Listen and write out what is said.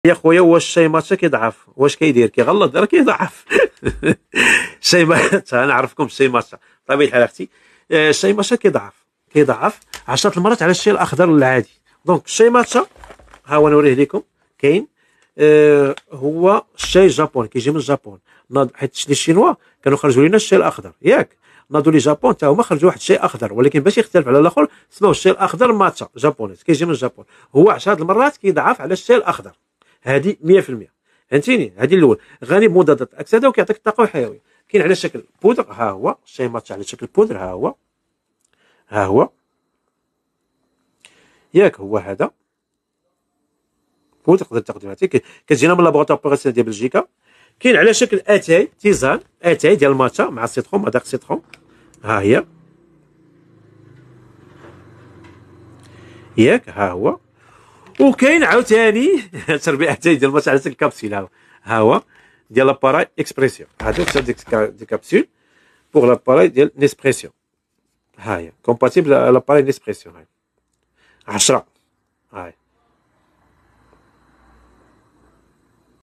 يا خويا واش الشاي ماتشا كيضعف؟ واش كيدير؟ كيغلط راه كيضعف. الشاي ماتشا انا نعرفكم الشاي ماتشا بطبيعه الحال اختي. الشاي ماتشا كيضعف 10 المرات على الشاي الاخضر العادي. دونك الشاي ماتشا ها هو نوريه لكم كاين. هو الشاي الجابوني كيجي من الجابون، حيت لي الشينوا كانوا خرجوا لنا الشاي الاخضر ياك، ناضوا لي جابون حتى هما خرجوا واحد الشاي اخضر، ولكن باش يختلف على الاخر سموه الشاي الاخضر ماتشا جابونيز كيجي من الجابون. هو 10 المرات كيضعف على الشاي الاخضر، هذه 100%. فهمتيني؟ هذه الاول غني بمضادات الاكسده وكيعطيك الطاقه والحيويه. كاين على شكل بودر، ها هو الشاي ماتشا على شكل بودر، ها هو ياك، هو هذا تقدر تاخذ كتجينا من لابوغاتوار بروفيسيونيل ديال بلجيكا. كاين على شكل اتاي تيزان، اتاي ديال الماتشا مع السيترون، مذاق السيترون، ها هي ياك، ها هو. وكاين عاوتاني تربيه اتاي ديال الماتشا على شكل كابسول، ها هو ديال لاباراي اكسبريسيون، هادوك دي كابسول بوغ لاباراي ديال نيسبريسيون، ها هي كومباتيبل لاباراي نيسبريسيون، هاي 10 هاي.